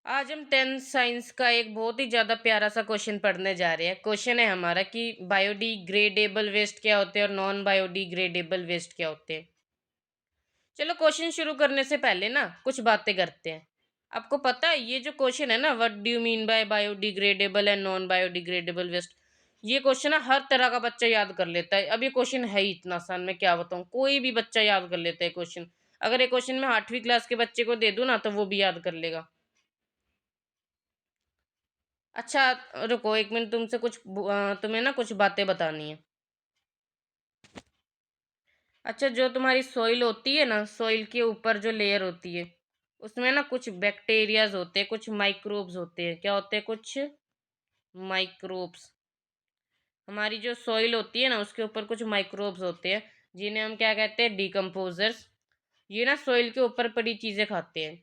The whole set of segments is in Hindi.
आज हम 10th साइंस का एक बहुत ही ज़्यादा प्यारा सा क्वेश्चन पढ़ने जा रहे हैं। क्वेश्चन है हमारा कि बायोडिग्रेडेबल वेस्ट क्या होते हैं और नॉन बायोडिग्रेडेबल वेस्ट क्या होते हैं। चलो क्वेश्चन शुरू करने से पहले ना कुछ बातें करते हैं। आपको पता है ये जो क्वेश्चन है ना, what do you mean by biodegradable and non biodegradable waste, ये क्वेश्चन ना हर तरह का बच्चा याद कर लेता है। अब ये क्वेश्चन है ही इतना आसान, मैं क्या बताऊँ, कोई भी बच्चा याद कर लेता है क्वेश्चन। अगर ये क्वेश्चन मैं 8वीं क्लास के बच्चे को दे दूँ ना तो वो भी याद कर लेगा। अच्छा, रुको 1 मिनट, तुम्हें ना कुछ बातें बतानी है। अच्छा, जो तुम्हारी सॉइल होती है ना, सॉइल के ऊपर जो लेयर होती है, उसमें ना कुछ बैक्टीरियाज होते हैं, कुछ माइक्रोब्स होते हैं। क्या होते हैं? कुछ माइक्रोब्स। हमारी जो सॉइल होती है ना, उसके ऊपर कुछ माइक्रोब्स होते हैं, जिन्हें हम क्या कहते हैं? डिकम्पोजर्स। ये ना सॉइल के ऊपर पड़ी चीज़ें खाते हैं।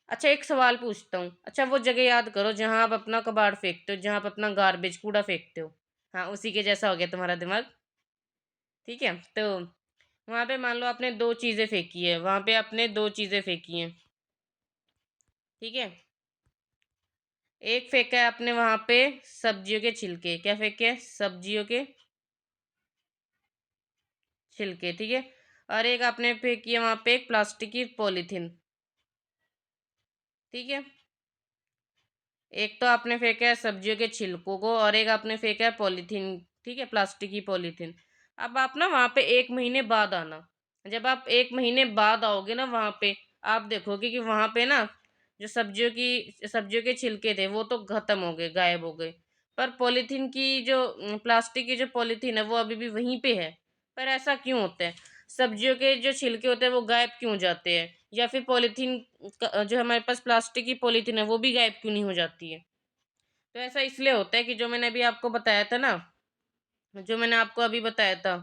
अच्छा, एक सवाल पूछता हूँ। अच्छा, वो जगह याद करो जहाँ आप अपना कबाड़ फेंकते हो, जहाँ आप अपना गार्बेज कूड़ा फेंकते हो। हाँ, उसी के जैसा हो गया तुम्हारा दिमाग। ठीक है, तो वहाँ पे मान लो आपने दो चीज़ें फेंकी है, वहाँ पे आपने दो चीज़ें फेंकी हैं। ठीक है, एक फेंका है आपने वहाँ पे सब्जियों के छिलके। क्या फेंके हैं? सब्जियों के छिलके। ठीक है, और एक आपने फेंकी है वहाँ पे एक प्लास्टिक की पॉलीथीन। ठीक है, एक तो आपने फेंका है सब्जियों के छिलकों को और एक आपने फेंका है पॉलीथीन। ठीक है, प्लास्टिक की पॉलीथीन। अब आप ना वहाँ पे 1 महीने बाद आना। जब आप 1 महीने बाद आओगे ना वहाँ पे, आप देखोगे कि वहाँ पे ना जो सब्जियों के छिलके थे वो तो खत्म हो गए, गायब हो गए। पर पॉलीथीन की जो प्लास्टिक की जो पॉलीथीन है वो अभी भी वहीं पे है। पर ऐसा क्यों होता है? सब्जियों के जो छिलके होते हैं वो गायब क्यों हो जाते हैं? या फिर पॉलीथीन जो हमारे पास प्लास्टिक की पॉलीथीन है वो भी गायब क्यों नहीं हो जाती है? तो ऐसा इसलिए होता है कि जो मैंने अभी आपको बताया था ना, जो मैंने आपको अभी बताया था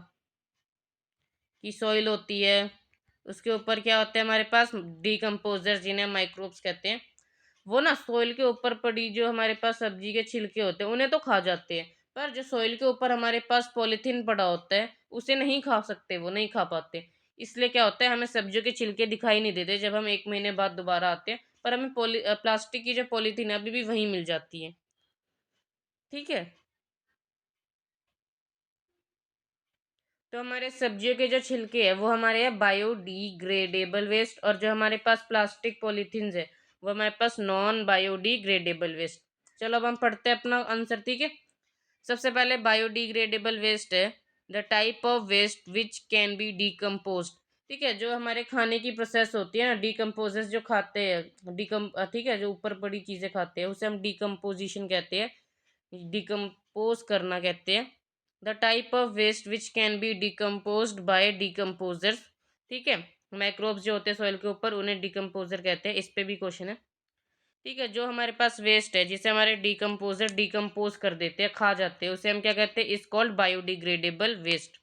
कि सॉइल होती है, उसके ऊपर क्या होता है हमारे पास? डिकम्पोजर, जिन्हें माइक्रोब्स कहते हैं। वो ना सॉइल के ऊपर पड़ी जो हमारे पास सब्जी के छिलके होते हैं उन्हें तो खा जाते हैं। पर जो सॉइल के ऊपर हमारे पास पॉलीथीन पड़ा होता है उसे नहीं खा सकते, वो नहीं खा पाते। इसलिए क्या होता है, हमें सब्जियों के छिलके दिखाई नहीं देते जब हम 1 महीने बाद दोबारा आते हैं। पर हमें प्लास्टिक की जो पॉलीथीन है अभी भी वहीं मिल जाती है। ठीक है, तो हमारे सब्जियों के जो छिलके हैं वो हमारे यहाँ बायोडिग्रेडेबल वेस्ट, और जो हमारे पास प्लास्टिक पॉलीथीन्स है वो हमारे पास नॉन बायोडिग्रेडेबल वेस्ट। चलो अब हम पढ़ते हैं अपना आंसर। ठीक है, सबसे पहले बायोडिग्रेडेबल वेस्ट है the type of waste which can be decomposed. ठीक है, जो हमारे खाने की प्रोसेस होती है ना, डिकम्पोजेस जो खाते हैं, ठीक है, जो ऊपर पड़ी चीज़ें खाते हैं उसे हम डिकम्पोजिशन कहते हैं, डिकम्पोज करना कहते हैं। The type of waste which can be decomposed by decomposers. ठीक है, माइक्रोब्स जो होते हैं सॉइल के ऊपर उन्हें डिकम्पोजर कहते हैं। इस पे भी क्वेश्चन है। ठीक है, जो हमारे पास वेस्ट है जिसे हमारे डिकम्पोजर डिकम्पोज कर देते हैं, खा जाते हैं, उसे हम क्या कहते हैं? Is called biodegradable waste.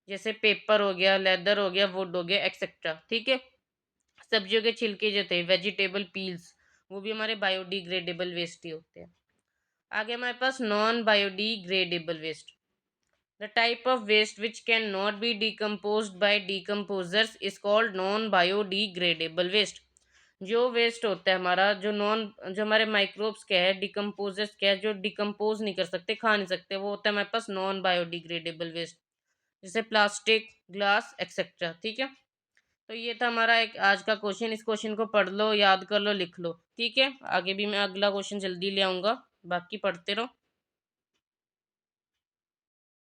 जैसे पेपर हो गया, लेदर हो गया, वुड हो गया, एक्सेट्रा। ठीक है, सब्जियों के छिलके जो थे, वेजिटेबल पील्स, वो भी हमारे बायोडिग्रेडेबल वेस्ट ही होते हैं। आगे हमारे पास non biodegradable waste. The type of waste which can not be decomposed by decomposers is called non biodegradable waste. जो वेस्ट होता है हमारा, जो हमारे माइक्रोब्स क्या है, डिकम्पोजर्स क्या है, जो डिकम्पोज नहीं कर सकते, खा नहीं सकते, वो होता है हमारे पास नॉन बायोडिग्रेडेबल वेस्ट। जैसे प्लास्टिक, ग्लास, एक्सेट्रा। ठीक है, तो ये था हमारा एक आज का क्वेश्चन। इस क्वेश्चन को पढ़ लो, याद कर लो, लिख लो। ठीक है, आगे भी मैं अगला क्वेश्चन जल्दी ले आऊंगा, बाकी पढ़ते रहो।